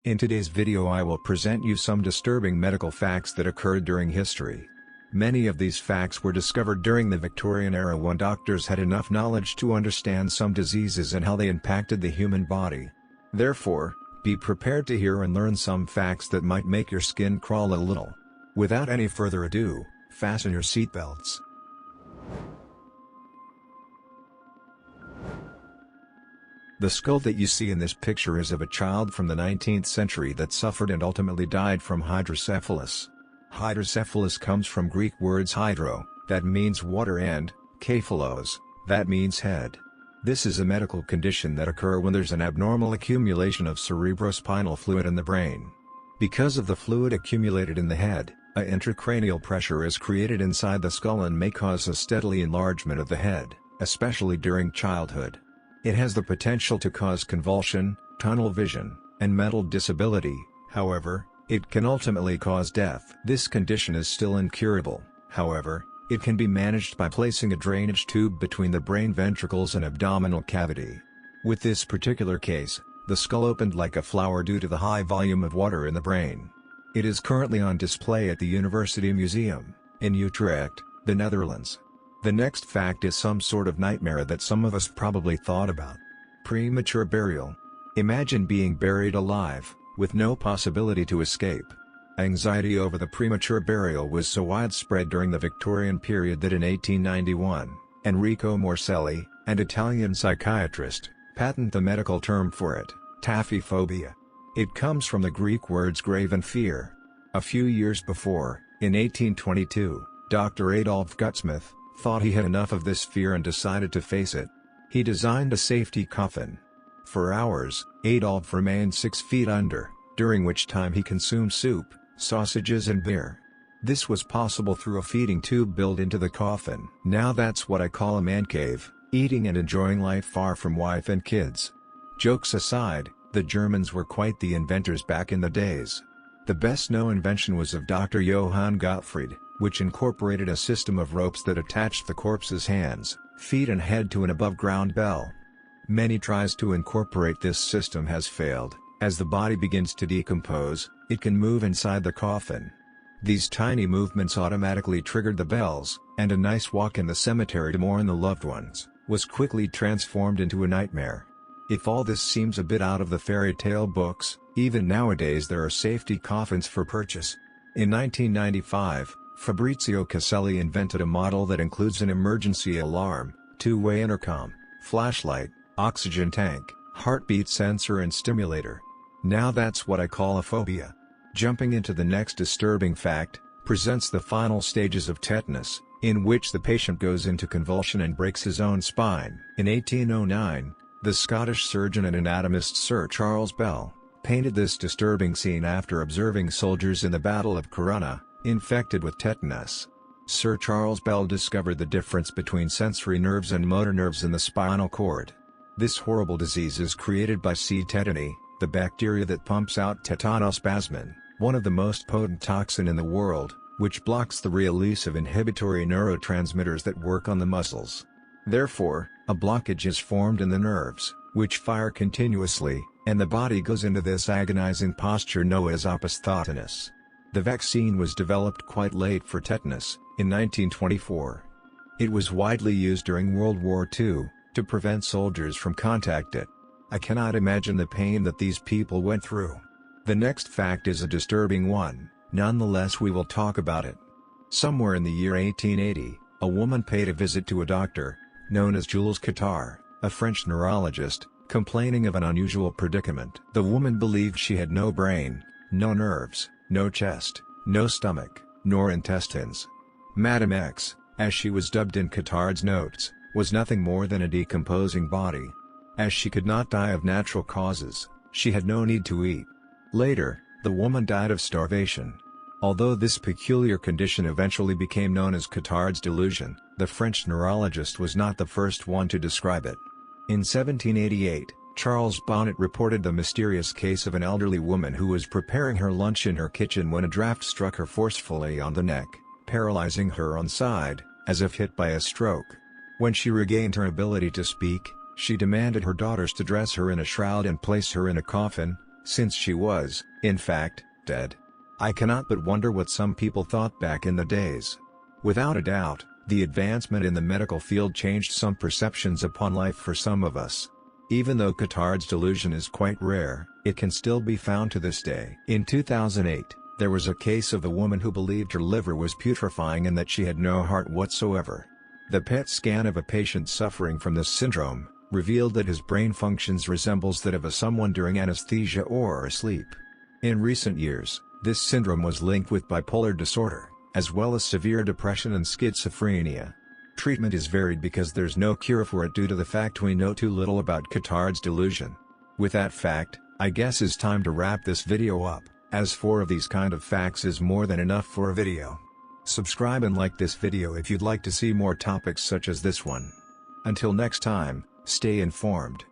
In today's video I will present you some disturbing medical facts that occurred during history. Many of these facts were discovered during the Victorian era when doctors had enough knowledge to understand some diseases and how they impacted the human body. Therefore, be prepared to hear and learn some facts that might make your skin crawl a little. Without any further ado, fasten your seatbelts. The skull that you see in this picture is of a child from the 19th century that suffered and ultimately died from hydrocephalus. Hydrocephalus comes from Greek words hydro, that means water, and cephalos, that means head. This is a medical condition that occurs when there's an abnormal accumulation of cerebrospinal fluid in the brain. Because of the fluid accumulated in the head, an intracranial pressure is created inside the skull and may cause a steady enlargement of the head, especially during childhood. It has the potential to cause convulsion, tunnel vision, and mental disability. However, it can ultimately cause death. This condition is still incurable. However, it can be managed by placing a drainage tube between the brain ventricles and abdominal cavity. With this particular case, the skull opened like a flower due to the high volume of water in the brain. It is currently on display at the University Museum, in Utrecht, the Netherlands. The next fact is some sort of nightmare that some of us probably thought about. Premature burial. Imagine being buried alive, with no possibility to escape. Anxiety over the premature burial was so widespread during the Victorian period that in 1891, Enrico Morselli, an Italian psychiatrist, patented the medical term for it, taphophobia. It comes from the Greek words grave and fear. A few years before, in 1822, Dr. Adolf Gutsmuth thought he had enough of this fear and decided to face it. He designed a safety coffin. For hours, Adolf remained 6 feet under, during which time he consumed soup, sausages and beer. This was possible through a feeding tube built into the coffin. Now that's what I call a man cave, eating and enjoying life far from wife and kids. Jokes aside, the Germans were quite the inventors back in the days. The best known invention was of Dr. Johann Gottfried, which incorporated a system of ropes that attached the corpse's hands, feet and head to an above-ground bell. Many tries to incorporate this system has failed. As the body begins to decompose, it can move inside the coffin. These tiny movements automatically triggered the bells, and a nice walk in the cemetery to mourn the loved ones was quickly transformed into a nightmare. If all this seems a bit out of the fairy tale books, even nowadays there are safety coffins for purchase. In 1995, Fabrizio Caselli invented a model that includes an emergency alarm, two-way intercom, flashlight, oxygen tank, heartbeat sensor and stimulator. Now that's what I call a phobia. Jumping into the next disturbing fact, presents the final stages of tetanus, in which the patient goes into convulsion and breaks his own spine. In 1809, the Scottish surgeon and anatomist Sir Charles Bell painted this disturbing scene after observing soldiers in the Battle of Corunna, infected with tetanus. Sir Charles Bell discovered the difference between sensory nerves and motor nerves in the spinal cord. This horrible disease is created by C. tetani, the bacteria that pumps out tetanospasmin, one of the most potent toxin in the world, which blocks the release of inhibitory neurotransmitters that work on the muscles. Therefore, a blockage is formed in the nerves, which fire continuously, and the body goes into this agonizing posture known as opisthotonos. The vaccine was developed quite late for tetanus, in 1924. It was widely used during World War II, to prevent soldiers from contacting it. I cannot imagine the pain that these people went through. The next fact is a disturbing one, nonetheless we will talk about it. Somewhere in the year 1880, a woman paid a visit to a doctor, known as Jules Cattard, a French neurologist, complaining of an unusual predicament. The woman believed she had no brain, no nerves, no chest, no stomach, nor intestines. Madame X, as she was dubbed in Cattard's notes, was nothing more than a decomposing body. As she could not die of natural causes, she had no need to eat. Later, the woman died of starvation. Although this peculiar condition eventually became known as Cattard's delusion, the French neurologist was not the first one to describe it. In 1788, Charles Bonnet reported the mysterious case of an elderly woman who was preparing her lunch in her kitchen when a draft struck her forcefully on the neck, paralyzing her on side, as if hit by a stroke. When she regained her ability to speak, she demanded her daughters to dress her in a shroud and place her in a coffin, since she was, in fact, dead. I cannot but wonder what some people thought back in the days. Without a doubt, the advancement in the medical field changed some perceptions upon life for some of us. Even though Cotard's delusion is quite rare, it can still be found to this day. In 2008, there was a case of a woman who believed her liver was putrefying and that she had no heart whatsoever. The PET scan of a patient suffering from this syndrome revealed that his brain functions resembles that of someone during anesthesia or asleep. In recent years, this syndrome was linked with bipolar disorder, as well as severe depression and schizophrenia. Treatment is varied because there's no cure for it due to the fact we know too little about Cotard's delusion. With that fact, I guess it's time to wrap this video up, as 4 of these kind of facts is more than enough for a video. Subscribe and like this video if you'd like to see more topics such as this one. Until next time, stay informed.